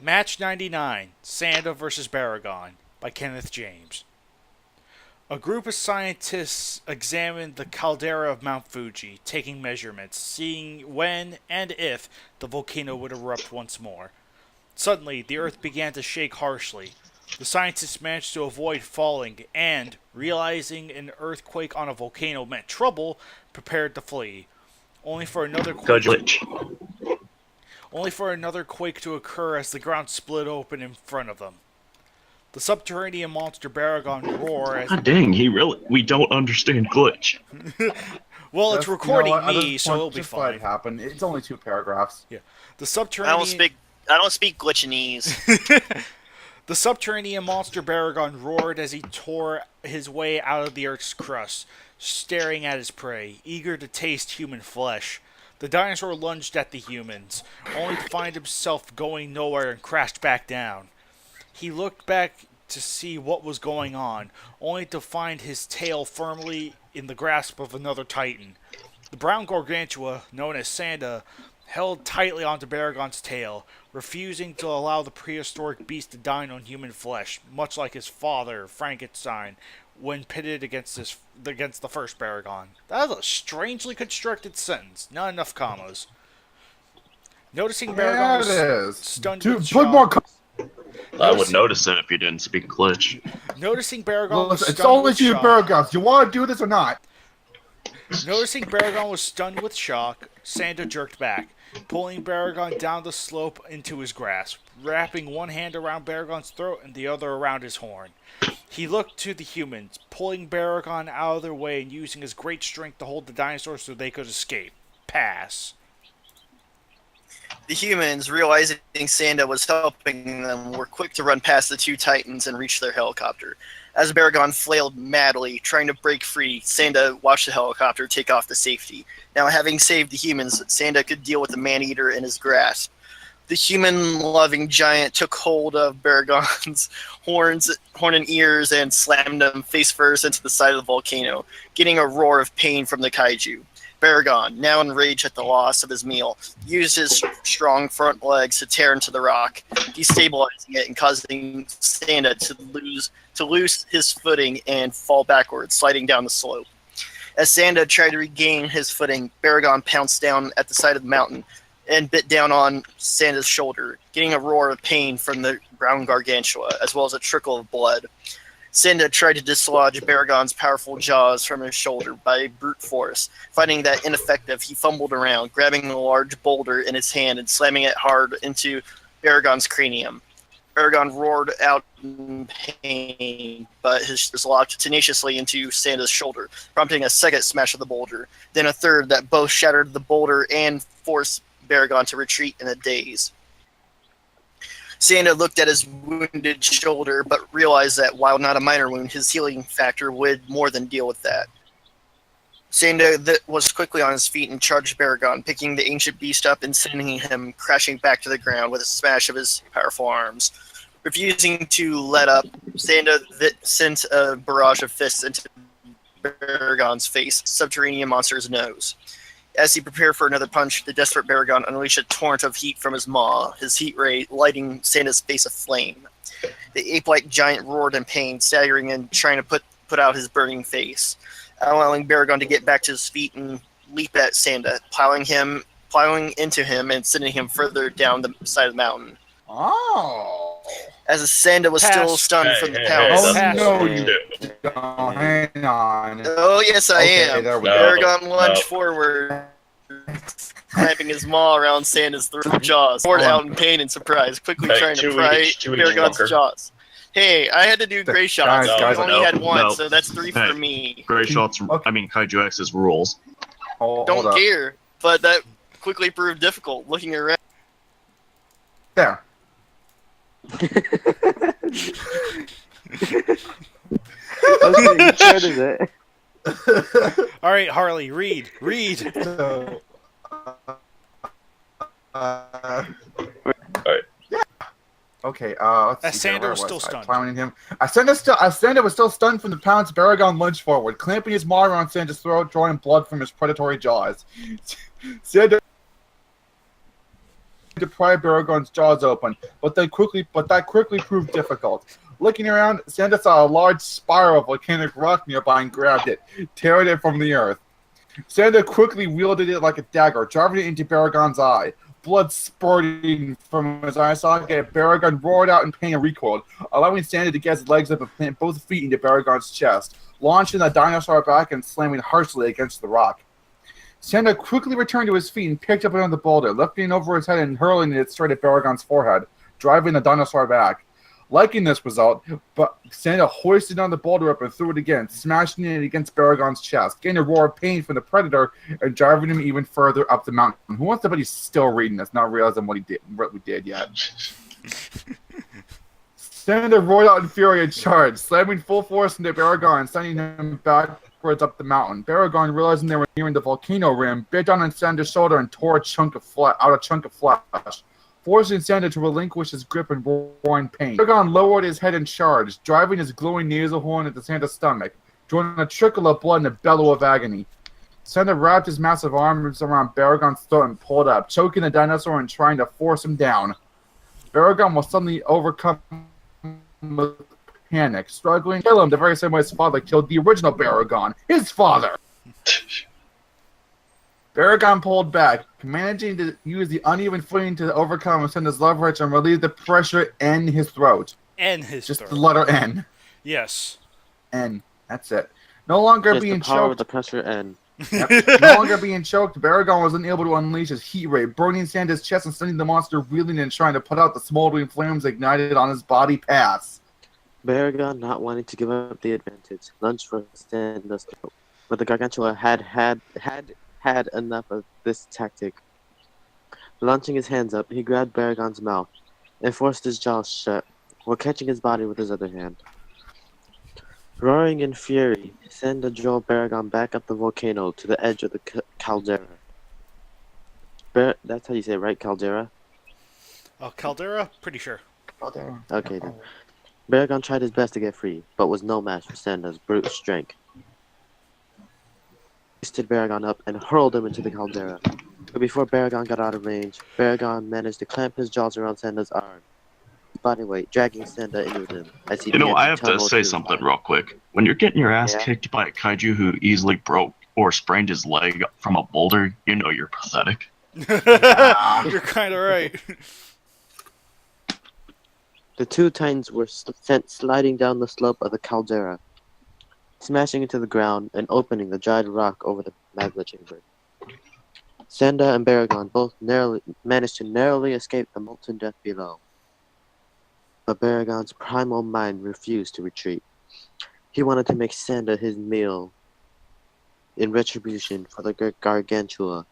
Match 99, Sanda vs. Baragon, by Kenneth James. A group of scientists examined the caldera of Mount Fuji, taking measurements, seeing when and if the volcano would erupt once more. Suddenly, the earth began to shake harshly. The scientists managed to avoid falling and, realizing an earthquake on a volcano meant trouble, prepared to flee. Only for another quake to occur as the ground split open in front of them. The subterranean monster Baragon roar as... God dang, we don't understand glitch. Well, it's recording me, so it'll be fine. Just let it happen. It's only 2 paragraphs. Yeah. The subterranean... I don't speak glitchinese. The subterranean monster Baragon roared as he tore his way out of the earth's crust, staring at his prey, eager to taste human flesh. The dinosaur lunged at the humans, only to find himself going nowhere and crashed back down. He looked back to see what was going on, only to find his tail firmly in the grasp of another titan. The brown gargantua, known as Sanda, held tightly onto Baragon's tail, refusing to allow the prehistoric beast to dine on human flesh, much like his father, Frankenstein, when pitted against the first Baragon. That is a strangely constructed sentence. Not enough commas. Noticing Baragon was stunned with shock... I would notice it if you didn't speak glitch. Noticing Baragon was it's stunned only with 2 shock... paragraphs. You want to do this or not? Noticing Baragon was stunned with shock, Sanda jerked back, pulling Baragon down the slope into his grasp, wrapping one hand around Baragon's throat and the other around his horn. He looked to the humans, pulling Baragon out of their way and using his great strength to hold the dinosaurs so they could escape. Pass. The humans, realizing Sanda was helping them, were quick to run past the 2 titans and reach their helicopter. As Baragon flailed madly, trying to break free, Sanda watched the helicopter take off to safety. Now, having saved the humans, Sanda could deal with the man-eater in his grasp. The human-loving giant took hold of Baragon's horn and ears and slammed him face-first into the side of the volcano, getting a roar of pain from the kaiju. Baragon, now enraged at the loss of his meal, used his strong front legs to tear into the rock, destabilizing it and causing Sanda to lose his footing and fall backwards, sliding down the slope. As Sanda tried to regain his footing, Baragon pounced down at the side of the mountain and bit down on Sanda's shoulder, getting a roar of pain from the brown gargantua, as well as a trickle of blood. Sanda tried to dislodge Baragon's powerful jaws from his shoulder by brute force. Finding that ineffective, he fumbled around, grabbing a large boulder in his hand and slamming it hard into Baragon's cranium. Baragon roared out in pain, but his was locked tenaciously into Sanda's shoulder, prompting a second smash of the boulder, then a third that both shattered the boulder and forced Baragon to retreat in a daze. Sanda looked at his wounded shoulder, but realized that while not a minor wound, his healing factor would more than deal with that. Sanda was quickly on his feet and charged Baragon, picking the ancient beast up and sending him crashing back to the ground with a smash of his powerful arms. Refusing to let up, Sanda sent a barrage of fists into Baragon's face, subterranean monster's nose. As he prepared for another punch, the desperate Baragon unleashed a torrent of heat from his maw, his heat ray lighting Sanda's face aflame. The ape-like giant roared in pain, staggering and trying to put out his burning face, allowing Baragon to get back to his feet and leap at Sanda, plowing into him and sending him further down the side of the mountain. Oh. As Sanda was still stunned from the pounce. Oh, no, you don't. Hang on. Oh, yes, I am. There we go. Baragon lunged forward, clamping his maw around Sanda's throat jaws, poured out in pain and surprise, quickly trying to pry Baragon's jaws. Hey, I had to do gray shots. Guys, I only had one, so that's 3 for me. Gray shots, Kaiju X's rules. Don't care, but that quickly proved difficult, looking around. There. Okay, what is it? All right, Harley, read. So, yeah. Okay. Let's see. Sanda was still stunned. Plowing him. Sanda was still stunned from the pounce. Baragon lunged forward, clamping his maw around Sanda's throat, drawing blood from his predatory jaws. Sanda pry Baragon's jaws open, but that quickly proved difficult. Looking around, Sanda saw a large spiral of volcanic rock nearby and grabbed it, tearing it from the earth. Sanda quickly wielded it like a dagger, driving it into Baragon's eye. Blood spurting from his eye socket, Baragon roared out in pain and recoiled, allowing Sanda to get his legs up and plant both feet into Baragon's chest, launching the dinosaur back and slamming harshly against the rock. Sanda quickly returned to his feet and picked up another boulder, lifting it over his head and hurling it straight at Baragon's forehead, driving the dinosaur back. Liking this result, but Sanda hoisted on the boulder up and threw it again, smashing it against Baragon's chest, getting a roar of pain from the predator and driving him even further up the mountain. Who wants to bet he's still reading this, not realizing what we did yet? Sanda roared out in fury and charged, slamming full force into Baragon, sending him backwards up the mountain. Baragon, realizing they were nearing the volcano rim, bit down on Sanda's shoulder and tore a chunk of flesh, forcing Sanda to relinquish his grip and roar in pain. Baragon lowered his head and charged, driving his glowing nasal horn into Sanda's stomach, drawing a trickle of blood and a bellow of agony. Sanda wrapped his massive arms around Baragon's throat and pulled up, choking the dinosaur and trying to force him down. Baragon was suddenly overcome with panic, struggling to kill him the very same way his father killed the original Baragon, his father. Baragon pulled back, managing to use the uneven footing to overcome Sanda's leverage and relieve the pressure in his throat. Just the letter N. Yes. N. That's it. No longer Yes, being the power of choked. the pressure N. Yep. No longer being choked, Baragon was unable to unleash his heat ray, burning Sanda's chest and sending the monster reeling and trying to put out the smoldering flames ignited on his body pass. Baragon, not wanting to give up the advantage, lunged for Sanda's throat, but the Gargantua had enough of this tactic. Launching his hands up, he grabbed Baragon's mouth and forced his jaws shut, while catching his body with his other hand. Roaring in fury, Sanda drove Baragon back up the volcano to the edge of the caldera. That's how you say it, right? Caldera? Oh, caldera? Pretty sure. Okay then. Baragon tried his best to get free, but was no match for Sanda's brute strength. He stood Baragon up and hurled him into the caldera. But before Baragon got out of range, Baragon managed to clamp his jaws around Sanda's arm, body weight dragging Sanda in with him as he I have to say something real quick. When you're getting your ass kicked by a kaiju who easily broke or sprained his leg from a boulder, you know you're pathetic. You're kind of right. The two titans were sent sliding down the slope of the caldera, smashing into the ground and opening the dried rock over the magma chamber. Sanda and Baragon both managed to narrowly escape the molten death below. But Baragon's primal mind refused to retreat. He wanted to make Sanda his meal in retribution for the Gargantua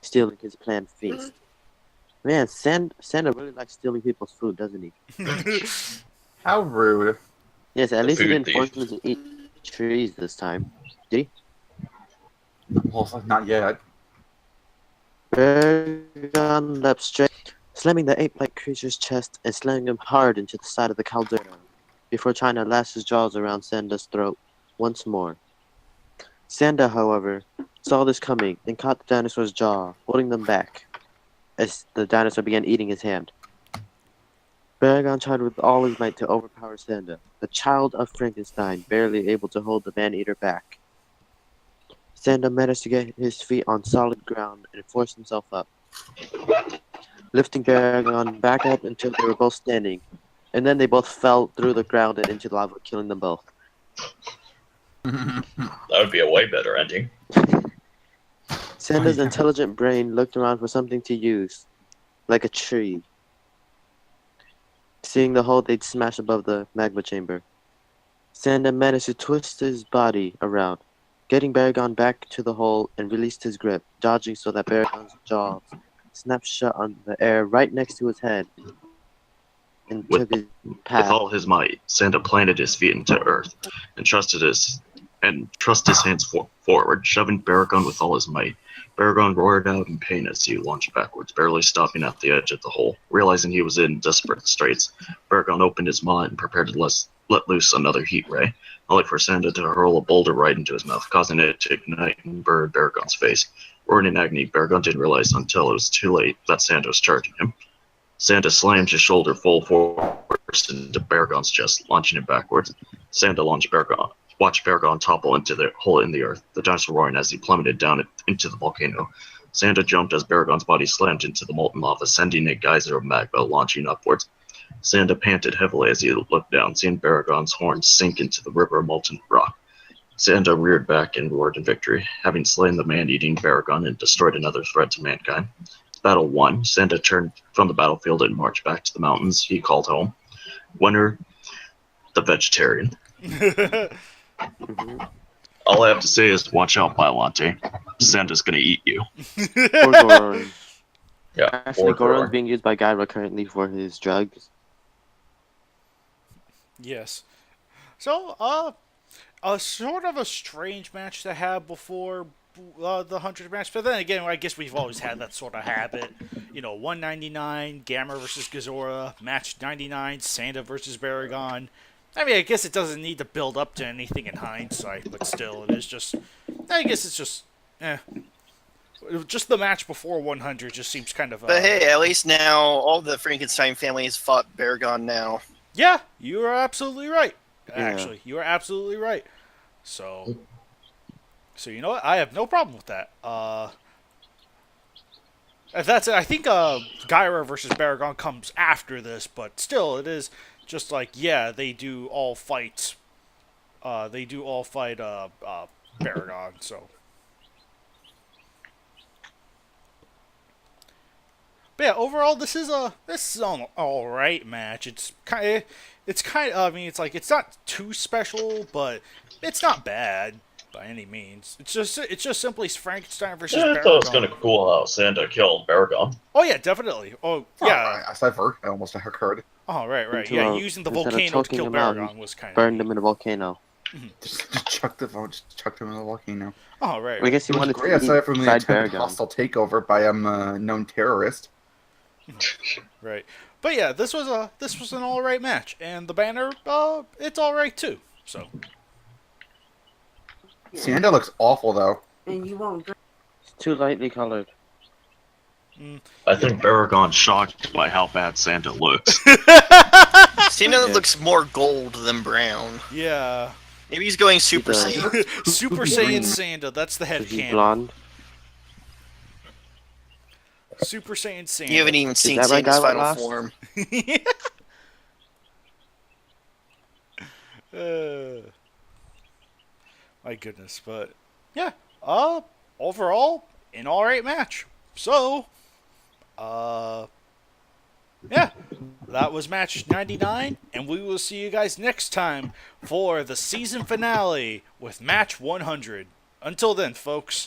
stealing his planned feast. Man, Sanda really likes stealing people's food, doesn't he? How rude. Yes, at least he figured didn't force him to eat trees this time. Did he? Well, not yet. Baragon leapt straight, slamming the ape-like creature's chest and slamming him hard into the side of the caldera, before trying to lash his jaws around Sanda's throat once more. Sanda, however, saw this coming and caught the dinosaur's jaw, holding them back, as the dinosaur began eating his hand. Baragon tried with all his might to overpower Sanda, the child of Frankenstein, barely able to hold the man-eater back. Sanda managed to get his feet on solid ground and forced himself up, lifting Baragon back up until they were both standing, and then they both fell through the ground and into lava, killing them both. That would be a way better ending. Sanda's intelligent brain looked around for something to use, like a tree, seeing the hole they'd smashed above the magma chamber. Sanda managed to twist his body around, getting Baragon back to the hole and released his grip, dodging so that Baragon's jaws snapped shut on the air right next to his head and took his With path. all his might, Sanda planted his feet into earth and thrust his hands forward, shoving Baragon with all his might. Baragon roared out in pain as he launched backwards, barely stopping at the edge of the hole. Realizing he was in desperate straits, Baragon opened his maw and prepared to let loose another heat ray, only for Sanda to hurl a boulder right into his mouth, causing it to ignite and burn Baragon's face. Roaring in agony, Baragon didn't realize until it was too late that Sanda was charging him. Sanda slams his shoulder full force into Baragon's chest, launching him backwards. Sanda watched Baragon topple into the hole in the earth, the dinosaur roaring as he plummeted down into the volcano. Sanda jumped as Baragon's body slammed into the molten lava, sending a geyser of magma launching upwards. Sanda panted heavily as he looked down, seeing Baragon's horns sink into the river of molten rock. Sanda reared back and roared in victory, having slain the man-eating Baragon and destroyed another threat to mankind. Battle won. Sanda turned from the battlefield and marched back to the mountains he called home. Winner, the vegetarian. All I have to say is watch out, Biollante. Sanda's gonna eat you. Or Goron. Yeah, Actually, Goron's being used by Gyra currently for his drugs. Yes. So, a sort of a strange match to have before the 100 match, but then again, I guess we've always had that sort of habit. 199, Gamma versus Gazora, match 99, Sanda versus Baragon. I mean, I guess it doesn't need to build up to anything in hindsight, but still, it is just, I guess it's just, just the match before 100 just seems kind of... But hey, at least now all the Frankenstein family has fought Baragon now. Yeah, you are absolutely right. Yeah. Actually, you are absolutely right. So you know what? I have no problem with that. That's it. I think Gyra versus Baragon comes after this, but still, it is just like, yeah, they do all fight. They do all fight Baragon. So, but yeah, overall, this is an all right match. It's kind of. I mean, it's like it's not too special, but it's not bad by any means. It's just simply Frankenstein versus Baragon. I thought it was kind of cool how Sanda killed Baragon. Oh yeah, definitely. Oh yeah. As I've heard, I almost heard. Oh right. Until, Yeah, using the instead of volcano to choking kill him out, Baragon was kind of Burned him in a volcano. Just chucked him in the volcano. Oh right. I guess he It was wanted great to aside from the ride attempted Baragon. hostile takeover by a known terrorist. Right. But yeah, this was an all right match, and the banner, it's all right too. So. Sanda looks awful though. And you won't drink. It's too lightly colored. I think Baragon's shocked by how bad Sanda looks. Sanda looks more gold than brown. Yeah. Maybe he's going Super does. Saiyan. Super Saiyan Sanda. That's the head Is he canon. blonde? Super Saiyan Sanda. You haven't even seen that right, Sanda's guy final last? form. My goodness, but yeah. Overall, an all right match. So, yeah, that was match 99, and we will see you guys next time for the season finale with match 100. Until then, folks.